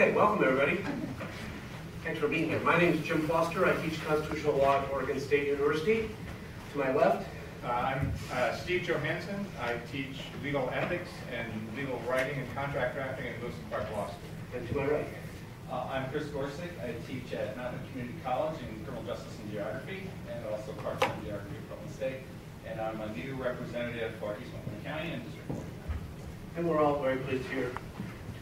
Okay, welcome everybody. Thanks for being here. My name is Jim Foster. I teach constitutional law at Oregon State University. To my left, I'm Steve Johansson. I teach legal ethics and legal writing and contract drafting at Lewis and Clark Law School. and to my right. I'm Chris Gorsick. I teach at Mountain Community College in Criminal Justice and Geography, and also Clarkson Geography at Portland State. And I'm a new representative for East Montgomery County and District 49. And we're all very pleased to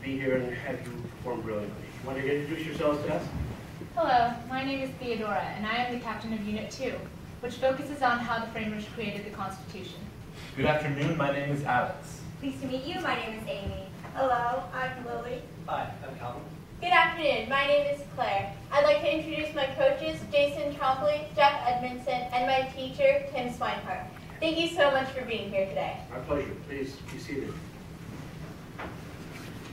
be here and have you perform brilliantly. You want to introduce yourselves to us? Hello, my name is Theodora, and I am the captain of Unit 2, which focuses on how the framers created the Constitution. Good afternoon, my name is Alex. Pleased to meet you. My name is Amy. Hello, I'm Lily. Hi, I'm Calvin. Good afternoon. My name is Claire. I'd like to introduce my coaches, Jason Trombley, Jeff Edmondson, and my teacher, Tim Swinehart. Thank you so much for being here today. Our pleasure. Please be seated.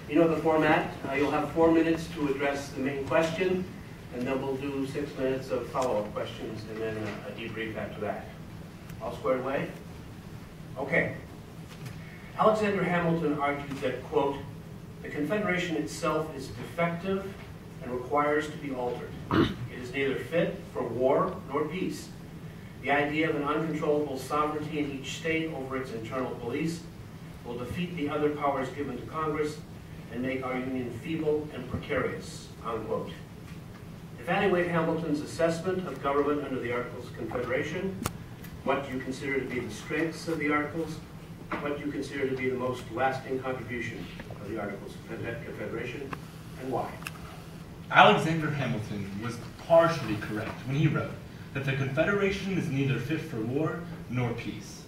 You know the format. You'll have 4 minutes to address the main question, and then we'll do 6 minutes of follow-up questions, and then a debrief after that. All squared away? Okay. Alexander Hamilton argued that, quote, the Confederation itself is defective and requires to be altered. It is neither fit for war nor peace. The idea of an uncontrollable sovereignty in each state over its internal police will defeat the other powers given to Congress and make our union feeble and precarious, unquote. Evaluate Hamilton's assessment of government under the Articles of Confederation, what you consider to be the strengths of the Articles, what you consider to be the most lasting contribution of the Articles of Confederation, and why. Alexander Hamilton was partially correct when he wrote that the Confederation is neither fit for war nor peace.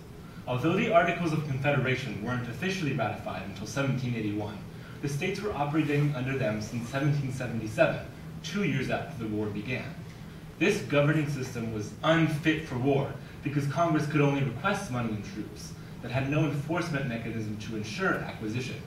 Although the Articles of Confederation weren't officially ratified until 1781, the states were operating under them since 1777, 2 years after the war began. This governing system was unfit for war because Congress could only request money and troops, but had no enforcement mechanism to ensure acquisition.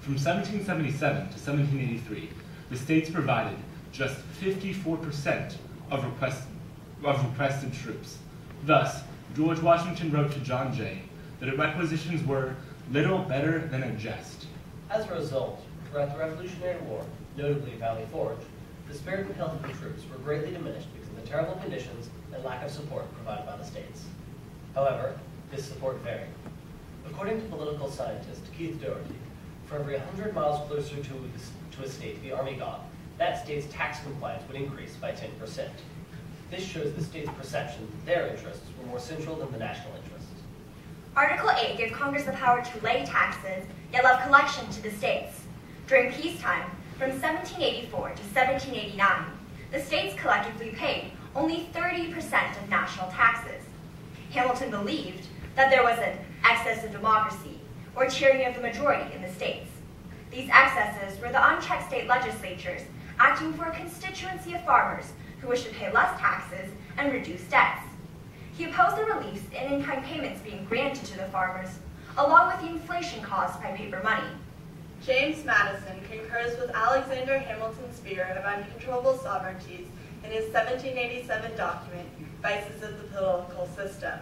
From 1777 to 1783, the states provided just 54% of requested troops. Thus, George Washington wrote to John Jay that requisitions were little better than a jest. As a result, throughout the Revolutionary War, notably Valley Forge, the spirit and health of the troops were greatly diminished because of the terrible conditions and lack of support provided by the states. However, this support varied. According to political scientist Keith Doherty, for every 100 miles closer to a state the Army got, that state's tax compliance would increase by 10%. This shows the state's perception that their interests were more central than the national interest. Article 8 gave Congress the power to lay taxes, yet left collection to the states. During peacetime, from 1784 to 1789, the states collectively paid only 30% of national taxes. Hamilton believed that there was an excess of democracy, or tyranny of the majority in the states. These excesses were the unchecked state legislatures acting for a constituency of farmers who wished to pay less taxes and reduce debts. He opposed the reliefs and in-kind payments being granted to the farmers, along with the inflation caused by paper money. James Madison concurs with Alexander Hamilton's fear of uncontrollable sovereignties in his 1787 document, Vices of the Political System.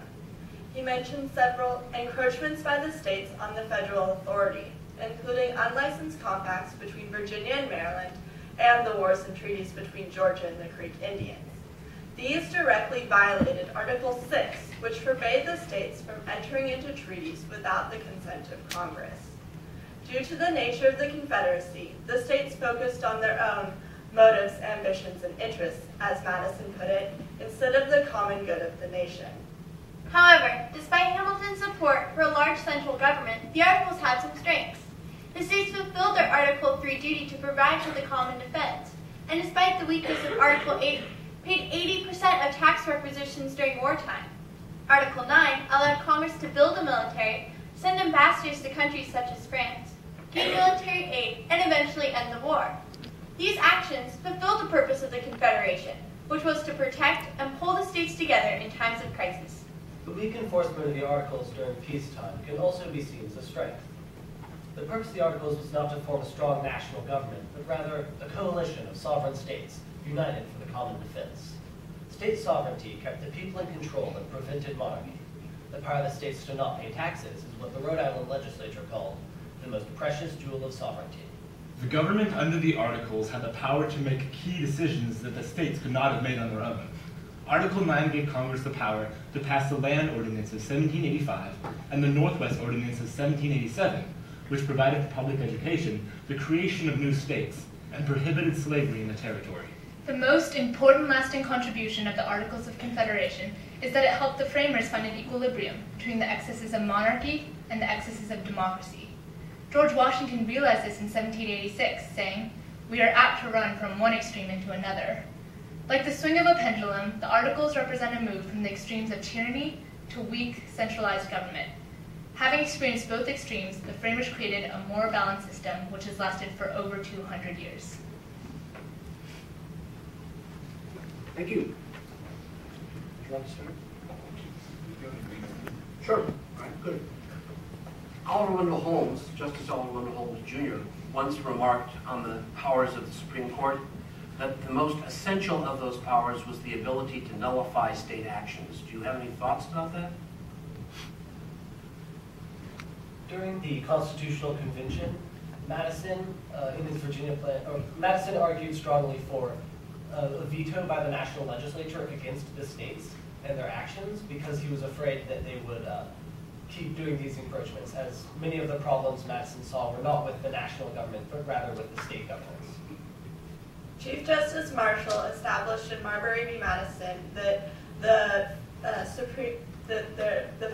He mentions several encroachments by the states on the federal authority, including unlicensed compacts between Virginia and Maryland, and the wars and treaties between Georgia and the Creek Indians. These directly violated Article 6, which forbade the states from entering into treaties without the consent of Congress. Due to the nature of the Confederacy, the states focused on their own motives, ambitions, and interests, as Madison put it, instead of the common good of the nation. However, despite Hamilton's support for a large central government, the Articles had some strengths. The states fulfilled their Article 3 duty to provide for the common defense, and despite the weakness of Article 8, paid 80% of tax requisitions during wartime. Article 9 allowed Congress to build a military, send ambassadors to countries such as France, give military aid, and eventually end the war. These actions fulfilled the purpose of the Confederation, which was to protect and pull the states together in times of crisis. The weak enforcement of the Articles during peacetime can also be seen as a strength. The purpose of the Articles was not to form a strong national government, but rather a coalition of sovereign states united for the common defense. State sovereignty kept the people in control and prevented monarchy. The power of the states to not pay taxes is what the Rhode Island legislature called the most precious jewel of sovereignty. The government under the Articles had the power to make key decisions that the states could not have made on their own. Article 9 gave Congress the power to pass the Land Ordinance of 1785 and the Northwest Ordinance of 1787, which provided for public education, the creation of new states, and prohibited slavery in the territory. The most important lasting contribution of the Articles of Confederation is that it helped the framers find an equilibrium between the excesses of monarchy and the excesses of democracy. George Washington realized this in 1786, saying, "We are apt to run from one extreme into another." Like the swing of a pendulum, the Articles represent a move from the extremes of tyranny to weak, centralized government. Having experienced both extremes, the framers created a more balanced system which has lasted for over 200 years. Thank you. Do you want to start? Sure. All right, good. Oliver Wendell Holmes, Justice Oliver Wendell Holmes Jr., once remarked on the powers of the Supreme Court that the most essential of those powers was the ability to nullify state actions. Do you have any thoughts about that? During the Constitutional Convention, Madison, in his Virginia plan, Madison argued strongly for a veto by the national legislature against the states and their actions because he was afraid that they would keep doing these encroachments, as many of the problems Madison saw were not with the national government, but rather with the state governments. Chief Justice Marshall established in Marbury v. Madison that the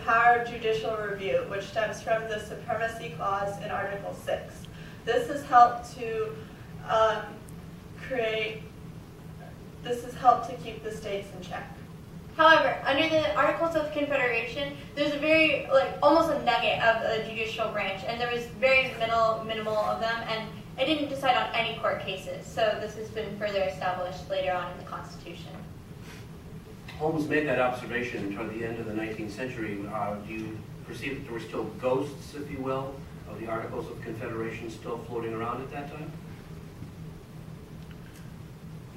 power of judicial review, which stems from the Supremacy Clause in Article 6. This has helped to keep the states in check. However, under the Articles of Confederation, there's a very, almost a nugget of the judicial branch, and there was very minimal of them, and it didn't decide on any court cases. So this has been further established later on in the Constitution. Holmes made that observation toward the end of the 19th century. Do you perceive that there were still ghosts, if you will, of the Articles of Confederation still floating around at that time?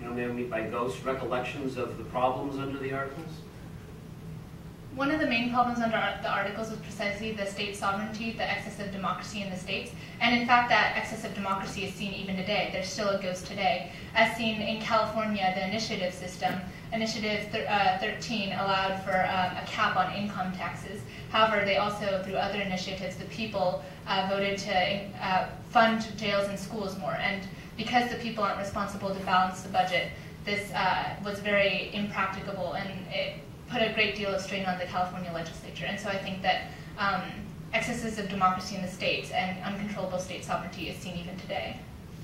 You know, maybe by ghosts, recollections of the problems under the Articles? One of the main problems under the Articles was precisely the state sovereignty, the excess of democracy in the states. And in fact, that excess of democracy is seen even today. There's still a ghost today. As seen in California, the initiative system, Initiative 13 allowed for a cap on income taxes. However, they also, through other initiatives, the people voted to fund jails and schools more. And because the people aren't responsible to balance the budget, this was very impracticable, and it put a great deal of strain on the California legislature. And so I think that excesses of democracy in the states and uncontrollable state sovereignty is seen even today.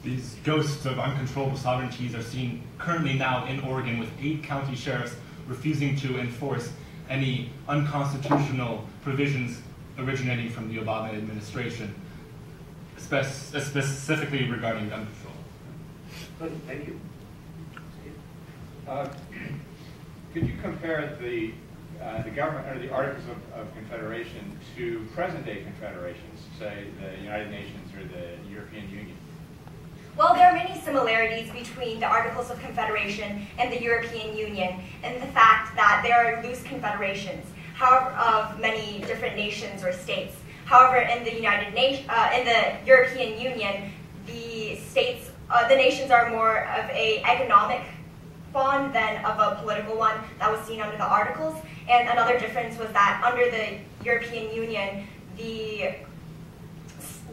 These ghosts of uncontrollable sovereignties are seen currently now in Oregon, with 8 county sheriffs refusing to enforce any unconstitutional provisions originating from the Obama administration, specifically regarding gun control. Good, thank you. Could you compare the government under the Articles of Confederation to present-day confederations, say the United Nations or the European Union? Well, there are many similarities between the Articles of Confederation and the European Union, and the fact that there are loose confederations, however, of many different nations or states. However, in the in the European Union, the states, the nations are more of an economic bond than of a political one that was seen under the Articles. And another difference was that under the European Union, the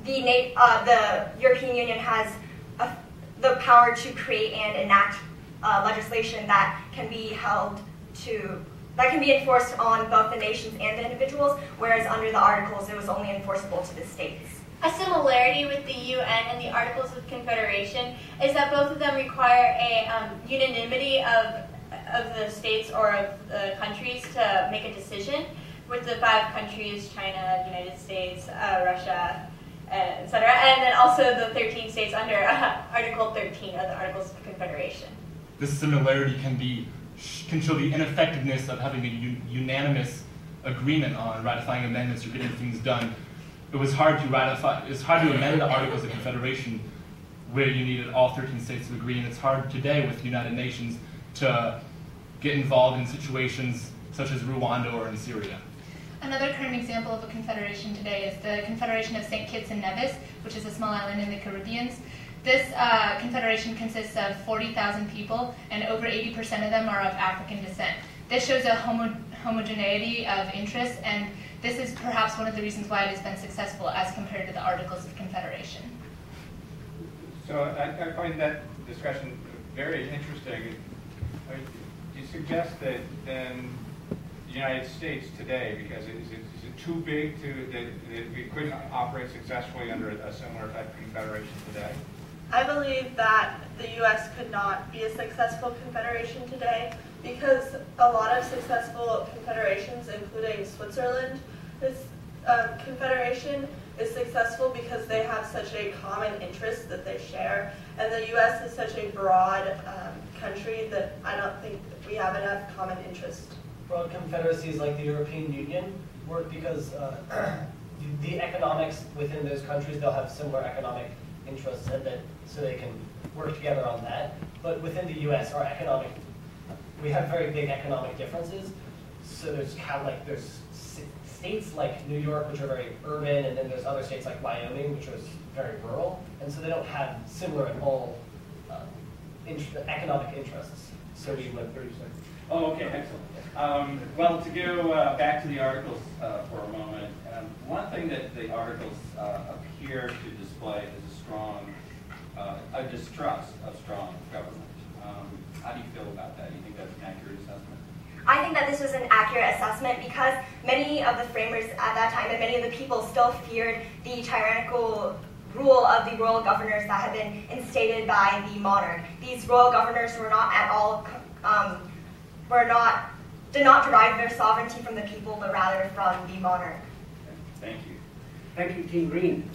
European Union has the power to create and enact legislation that can be enforced on both the nations and the individuals, whereas under the Articles it was only enforceable to the states. A similarity with the UN and the Articles of Confederation is that both of them require a unanimity of the states or of the countries to make a decision, with the 5 countries, China, the United States, Russia, etc., and then also the 13 states under Article 13 of the Articles of Confederation. This similarity can show the ineffectiveness of having a unanimous agreement on ratifying amendments or getting things done. It was hard to amend the Articles of Confederation where you needed all 13 states to agree, and it's hard today with the United Nations to get involved in situations such as Rwanda or in Syria. Another current example of a confederation today is the Confederation of St. Kitts and Nevis, which is a small island in the Caribbean. This confederation consists of 40,000 people, and over 80% of them are of African descent. This shows a homogeneity of interests, and this is perhaps one of the reasons why it has been successful as compared to the Articles of Confederation. So I find that discussion very interesting. Do you suggest that then the United States today, because is it too big that we couldn't operate successfully under a similar type of confederation today? I believe that the U.S. could not be a successful confederation today because a lot of successful confederations, including Switzerland, this confederation is successful because they have such a common interest that they share, and the U.S. is such a broad country that I don't think we have enough common interest. Broad confederacies like the European Union work because the economics within those countries, they'll have similar economic interests, and that so they can work together on that. But within the U.S., we have very big economic differences. So there's there's states like New York, which are very urban, and then there's other states like Wyoming, which are very rural, and so they don't have similar at all economic interests. So we went 30 seconds. Oh, okay, excellent. Well, to go back to the Articles for a moment, one thing that the Articles appear to display is a strong distrust of strong government. How do you feel about that? Do you think that's an accurate assessment? I think that this was an accurate assessment because many of the framers at that time and many of the people still feared the tyrannical rule of the royal governors that had been instated by the monarch. These royal governors were not at all, did not derive their sovereignty from the people, but rather from the monarch. Thank you. Thank you, Team Green.